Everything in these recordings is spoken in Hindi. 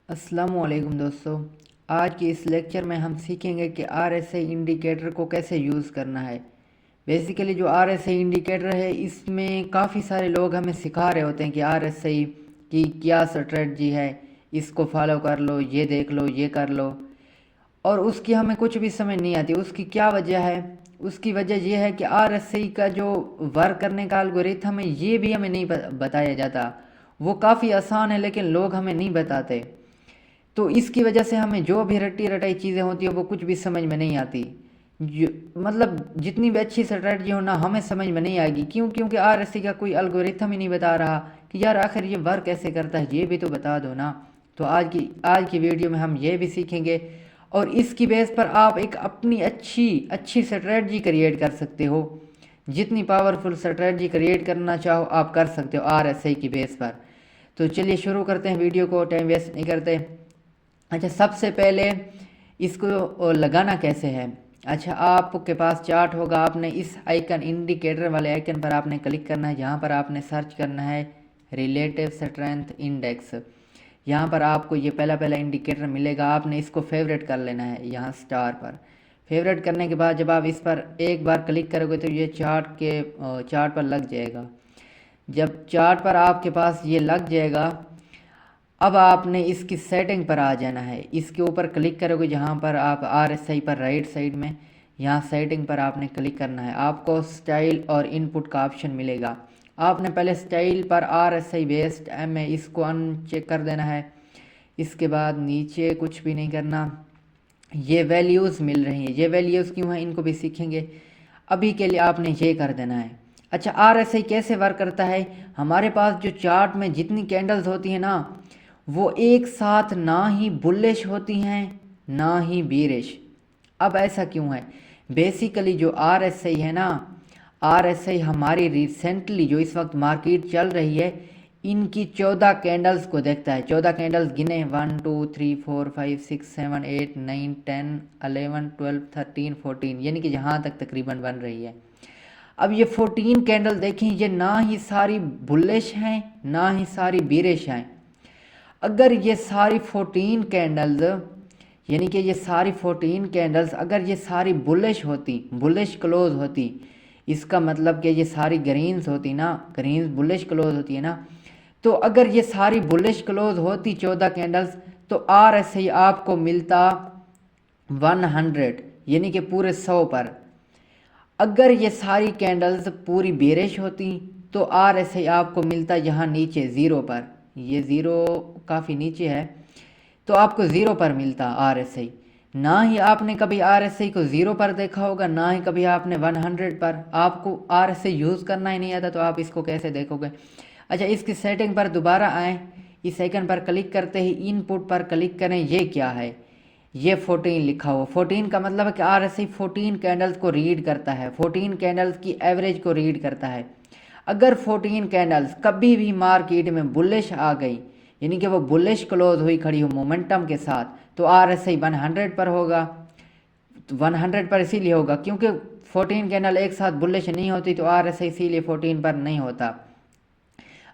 अस्सलामुअलैकुम दोस्तों। आज के इस लेक्चर में हम सीखेंगे कि आरएसआई इंडिकेटर को कैसे यूज़ करना है। बेसिकली जो आरएसआई इंडिकेटर है इसमें काफ़ी सारे लोग हमें सिखा रहे होते हैं कि आरएसआई की क्या स्ट्रेटजी है, इसको फॉलो कर लो, ये देख लो, ये कर लो, और उसकी हमें कुछ भी समझ नहीं आती। उसकी क्या वजह है? उसकी वजह यह है कि आरएसआई का जो वर्क करने का एल्गोरिथम है ये भी हमें नहीं बताया जाता। वो काफ़ी आसान है लेकिन लोग हमें नहीं बताते। तो इसकी वजह से हमें जो भी रटी रटाई चीज़ें होती हैं वो कुछ भी समझ में नहीं आती। मतलब जितनी भी अच्छी स्ट्रेटजी हो ना हमें समझ में नहीं आएगी। क्यों? क्योंकि आरएससी का कोई एल्गोरिथम ही नहीं बता रहा कि यार आखिर ये वर्क कैसे करता है, ये भी तो बता दो ना। तो आज की वीडियो में हम ये भी सीखेंगे और इसकी बेस पर आप एक अपनी अच्छी अच्छी स्ट्रेटजी क्रिएट कर सकते हो। जितनी पावरफुल स्ट्रेटजी क्रिएट करना चाहो आप कर सकते हो आरएसआई की बेस पर। तो चलिए शुरू करते हैं वीडियो को, टाइम वेस्ट नहीं करते। अच्छा, सबसे पहले इसको लगाना कैसे है। अच्छा, आपके पास चार्ट होगा, आपने इस आइकन इंडिकेटर वाले आइकन पर आपने क्लिक करना है। यहाँ पर आपने सर्च करना है रिलेटिव स्ट्रेंथ इंडेक्स। यहाँ पर आपको ये पहला पहला इंडिकेटर मिलेगा, आपने इसको फेवरेट कर लेना है। यहाँ स्टार पर फेवरेट करने के बाद जब आप इस पर एक बार क्लिक करोगे तो ये चार्ट पर लग जाएगा। जब चार्ट पर आपके पास ये लग जाएगा, अब आपने इसकी सेटिंग पर आ जाना है। इसके ऊपर क्लिक करोगे जहाँ पर आप आरएसआई पर राइट साइड में, यहाँ सेटिंग पर आपने क्लिक करना है। आपको स्टाइल और इनपुट का ऑप्शन मिलेगा। आपने पहले स्टाइल पर आरएसआई बेस्ड एम है इसको अनचेक कर देना है। इसके बाद नीचे कुछ भी नहीं करना। ये वैल्यूज़ मिल रही हैं, ये वैल्यूज़ क्यों हैं इनको भी सीखेंगे। अभी के लिए आपने ये कर देना है। अच्छा, आरएसआई कैसे वर्क करता है। हमारे पास जो चार्ट में जितनी कैंडल्स होती हैं ना, वो एक साथ ना ही बुलिश होती हैं ना ही बीरिश। अब ऐसा क्यों है? बेसिकली जो आरएसआई है ना, आरएसआई हमारी रिसेंटली जो इस वक्त मार्केट चल रही है इनकी 14 कैंडल्स को देखता है। 14 कैंडल्स गिने, 1 2 3 4 5 6 7 8 9 10 11 12 13 14, यानी कि जहाँ तक तकरीबन बन रही है। अब ये 14 कैंडल देखें, ये ना ही सारी बुलिश हैं ना ही सारी बीरिश हैं। अगर ये सारी 14 कैंडल्स, यानी कि ये सारी 14 कैंडल्स अगर ये सारी बुलिश होती, बुलिश क्लोज होती, इसका मतलब कि ये सारी ग्रीन्स होती ना, ग्रीन्स बुलिश क्लोज होती है ना, तो अगर ये सारी बुलिश क्लोज होती 14 कैंडल्स तो आरएसआई आपको मिलता 100, यानी कि पूरे 100 पर। अगर ये सारी कैंडल्स पूरी बेरिश होती तो आरएसआई आपको मिलता यहाँ नीचे 0 पर। ये 0 काफ़ी नीचे है तो आपको 0 पर मिलता आरएसआई। ना ही आपने कभी आरएसआई को 0 पर देखा होगा, ना ही कभी आपने 100 पर। आपको आरएसआई यूज़ करना ही नहीं आता तो आप इसको कैसे देखोगे। अच्छा, इसकी सेटिंग पर दोबारा आएँ। इस आइकन पर क्लिक करते ही इनपुट पर क्लिक करें। ये क्या है? ये 14 लिखा हुआ। 14 का मतलब है कि आरएसआई 14 कैंडल्स को रीड करता है, 14 कैंडल्स की एवरेज को रीड करता है। अगर 14 कैंडल्स कभी भी मार्केट में बुलिश आ गई, यानी कि वो बुलिश क्लोज हुई खड़ी हो मोमेंटम के साथ, तो आरएसआई 100 पर होगा। तो 100 पर इसीलिए होगा क्योंकि 14 कैंडल एक साथ बुलिश नहीं होती, तो आरएसआई इसीलिए 14 पर नहीं होता।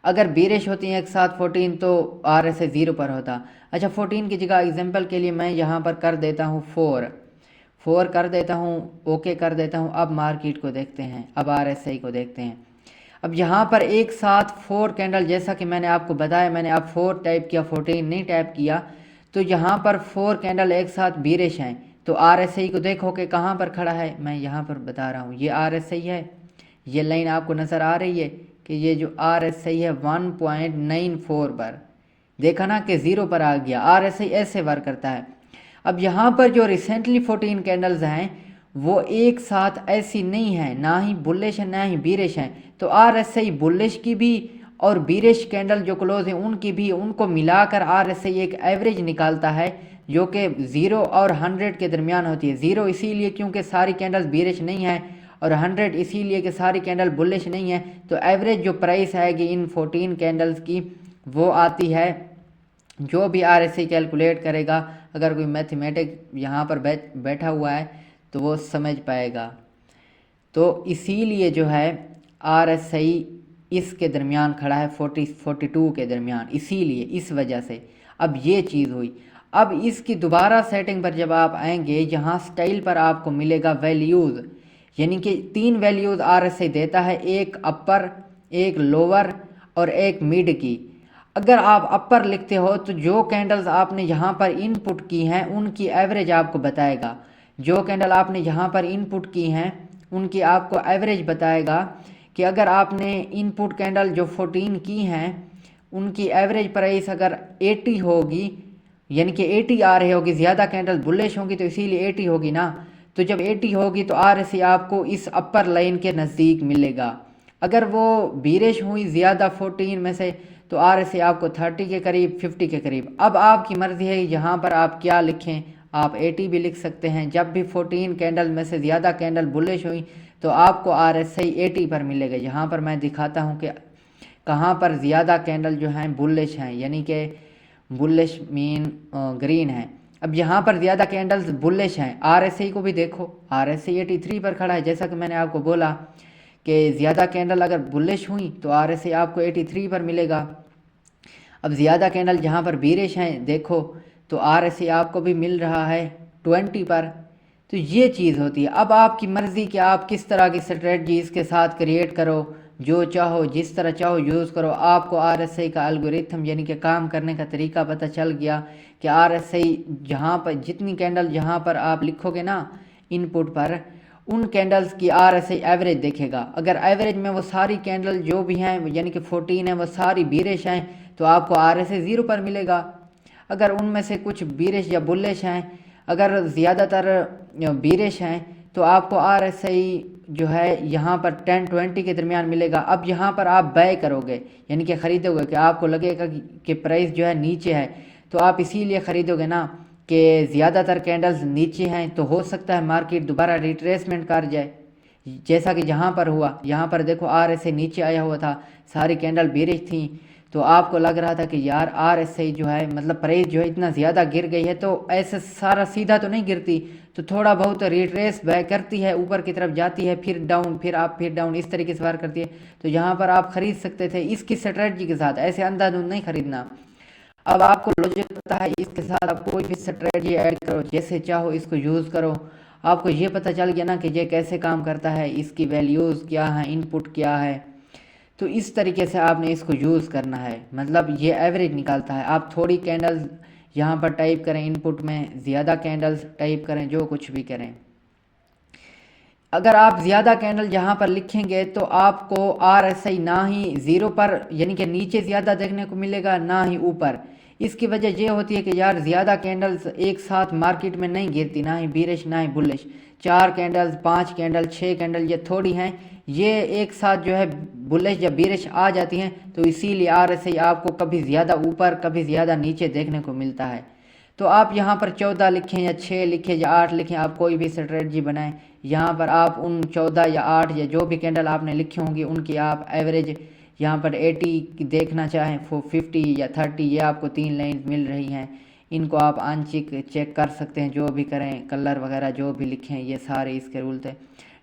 अगर बीरिश होती हैं एक साथ 14 तो आरएसआई 0 पर होता। अच्छा, 14 की जगह एग्जांपल के लिए मैं यहाँ पर कर देता हूँ 4 कर देता हूँ, ओके कर देता हूँ। अब मार्केट को देखते हैं, अब आरएसआई को देखते हैं। अब यहाँ पर एक साथ 4 कैंडल, जैसा कि मैंने आपको बताया, मैंने अब 4 टाइप किया, 14 नहीं टाइप किया। तो यहाँ पर 4 कैंडल एक साथ बीरिश हैं, तो आरएसआई को देखो कि कहाँ पर खड़ा है। मैं यहाँ पर बता रहा हूँ, ये आरएसआई है। ये लाइन आपको नज़र आ रही है कि ये जो आरएसआई है 1.94 पर, देखा ना कि 0 पर आ गया। आरएसआई ऐसे वर्क करता है। अब यहाँ पर जो रिसेंटली 14 कैंडल्स हैं वो एक साथ ऐसी नहीं है, ना ही बुलिश है ना ही बीरिश है। तो आरएसआई बुलिश की भी और बीरिश कैंडल जो क्लोज है उनकी भी, उनको मिलाकर आरएसआई एक एवरेज निकालता है जो कि 0 और 100 के दरमियान होती है। 0 इसीलिए क्योंकि सारी कैंडल्स बीरिश नहीं है और 100 इसीलिए कि सारी कैंडल बुलिश नहीं है। तो एवरेज जो प्राइस आएगी इन 14 कैंडल्स की वो आती है, जो भी आरएसआई कैलकुलेट करेगा, अगर कोई मैथमेटिक यहाँ पर बैठा हुआ है तो वो समझ पाएगा। तो इसीलिए जो है आरएसआई इसके दरमियान खड़ा है 40-42 के दरमियान, इसीलिए इस वजह से अब ये चीज़ हुई। अब इसकी दोबारा सेटिंग पर जब आप आएंगे, यहाँ स्टाइल पर आपको मिलेगा वैल्यूज़, यानी कि 3 वैल्यूज़ RSI देता है, एक अपर, एक लोअर और एक मिड की। अगर आप अपर लिखते हो तो जो कैंडल्स आपने यहाँ पर इनपुट की हैं उनकी एवरेज आपको बताएगा। जो कैंडल आपने यहाँ पर इनपुट की हैं उनकी आपको एवरेज बताएगा कि अगर आपने इनपुट कैंडल जो 14 की हैं उनकी एवरेज प्राइस अगर 80 होगी, यानी कि 80 आ रही होगी, ज़्यादा कैंडल बुलिश होगी तो इसीलिए 80 होगी ना, तो जब 80 होगी तो RSI आपको इस अपर लाइन के नज़दीक मिलेगा। अगर वो बीरिश हुई ज़्यादा 14 में से तो RSI आपको 30 के करीब, 50 के करीब। अब आपकी मर्ज़ी है यहाँ पर आप क्या लिखें, आप 80 भी लिख सकते हैं। जब भी 14 कैंडल में से ज़्यादा कैंडल बुलिश हुई तो आपको RSI 80 पर मिलेगा। यहाँ पर मैं दिखाता हूँ कि कहाँ पर ज़्यादा कैंडल जो हैं बुलिश हैं, यानी कि बुलिश मीन ग्रीन है। अब यहाँ पर ज़्यादा कैंडल्स बुलिश हैं, RSI को भी देखो, RSI 83 पर खड़ा है। जैसा कि मैंने आपको बोला कि ज़्यादा कैंडल अगर बुलिश हुई तो RSI आपको 83 पर मिलेगा। अब ज़्यादा कैंडल जहाँ पर बीरिश हैं देखो तो RSI आपको भी मिल रहा है 20 पर। तो ये चीज़ होती है। अब आपकी मर्ज़ी कि आप किस तरह की स्ट्रेटजी इसके साथ क्रिएट करो, जो चाहो जिस तरह चाहो यूज़ करो। आपको RSI का एल्गोरिथम यानी कि काम करने का तरीका पता चल गया कि RSI जहाँ पर जितनी कैंडल जहाँ पर आप लिखोगे ना इनपुट पर, उन कैंडल्स की RSI एवरेज देखेगा। अगर एवरेज में वो सारी कैंडल जो भी हैं यानी कि 14 है वो सारी बीरिश हैं तो आपको RSI 0 पर मिलेगा। अगर उनमें से कुछ बीरिश या बुलिश हैं, अगर ज़्यादातर बीरिश हैं तो आपको RSI जो है यहाँ पर 10-20 के दरमियान मिलेगा। अब यहाँ पर आप बाय करोगे यानी कि ख़रीदोगे कि आपको लगेगा कि प्राइस जो है नीचे है, तो आप इसीलिए ख़रीदोगे ना कि ज़्यादातर कैंडल्स नीचे हैं, तो हो सकता है मार्केट दोबारा रिट्रेसमेंट कर जाए, जैसा कि यहाँ पर हुआ। यहाँ पर देखो RSI नीचे आया हुआ था, सारी कैंडल बेरिश थी, तो आपको लग रहा था कि यार RSI जो है मतलब प्राइस जो है इतना ज़्यादा गिर गई है, तो ऐसे सारा सीधा तो नहीं गिरती, तो थोड़ा बहुत रिट्रेस बैक करती है, ऊपर की तरफ जाती है, फिर डाउन, फिर आप, फिर डाउन, इस तरीके से वार करती है। तो यहाँ पर आप ख़रीद सकते थे इसकी स्ट्रेटजी के साथ, ऐसे अंधाधुंध नहीं ख़रीदना। अब आपको लॉजिक पता है, इसके साथ आप कोई भी स्ट्रेटजी ऐड करो, जैसे चाहो इसको यूज़ करो। आपको ये पता चल गया ना कि ये कैसे काम करता है, इसकी वैल्यूज़ क्या है, इनपुट क्या है, तो इस तरीके से आपने इसको यूज़ करना है। मतलब ये एवरेज निकालता है। आप थोड़ी कैंडल्स यहाँ पर टाइप करें इनपुट में, ज़्यादा कैंडल्स टाइप करें, जो कुछ भी करें। अगर आप ज़्यादा कैंडल यहाँ पर लिखेंगे तो आपको RSI ना ही 0 पर यानी कि नीचे ज़्यादा देखने को मिलेगा, ना ही ऊपर। इसकी वजह ये होती है कि यार ज़्यादा कैंडल्स एक साथ मार्केट में नहीं गिरती, ना ही बीरिश ना ही बुलिश। 4 कैंडल्स, 5 कैंडल, 6 कैंडल ये थोड़ी हैं, ये एक साथ जो है बुलिश या बीरिश आ जाती हैं, तो इसीलिए RSI आपको कभी ज़्यादा ऊपर कभी ज़्यादा नीचे देखने को मिलता है। तो आप यहाँ पर 14 लिखें या 6 लिखें या 8 लिखें, आप कोई भी स्ट्रेटजी बनाएं। यहाँ पर आप उन 14 या 8 या जो भी कैंडल आपने लिखी होंगी उनकी आप एवरेज यहाँ पर 80 देखना चाहें, 50 या 30, ये आपको 3 लाइन मिल रही हैं। इनको आप आंशिक चेक कर सकते हैं, जो भी करें, कलर वगैरह जो भी लिखें, ये सारे इसके रूल थे।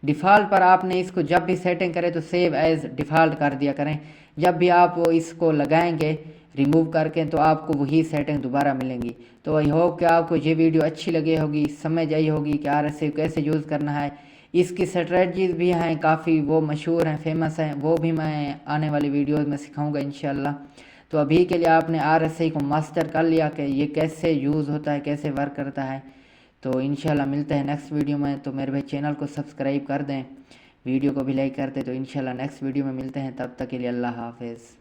डिफ़ॉल्ट पर आपने इसको जब भी सेटिंग करें तो सेव एज़ डिफ़ॉल्ट कर दिया करें। जब भी आप इसको लगाएंगे रिमूव करके तो आपको वही सेटिंग दोबारा मिलेंगी। तो आई होप कि आपको ये वीडियो अच्छी लगी होगी, समझ आई होगी कि RSI कैसे यूज़ करना है। इसकी स्ट्रेटजीज़ भी हैं काफ़ी, वो मशहूर हैं, फेमस हैं, वो भी मैं आने वाली वीडियोस में सिखाऊंगा इंशाल्लाह। तो अभी के लिए आपने RSI को मास्टर कर लिया कि ये कैसे यूज़ होता है, कैसे वर्क करता है। तो इंशाल्लाह मिलते हैं नेक्स्ट वीडियो में। तो मेरे भाई चैनल को सब्सक्राइब कर दें, वीडियो को भी लाइक कर दें। तो इंशाल्लाह नेक्स्ट वीडियो में मिलते हैं, तब तक के लिए अल्लाह हाफिज़।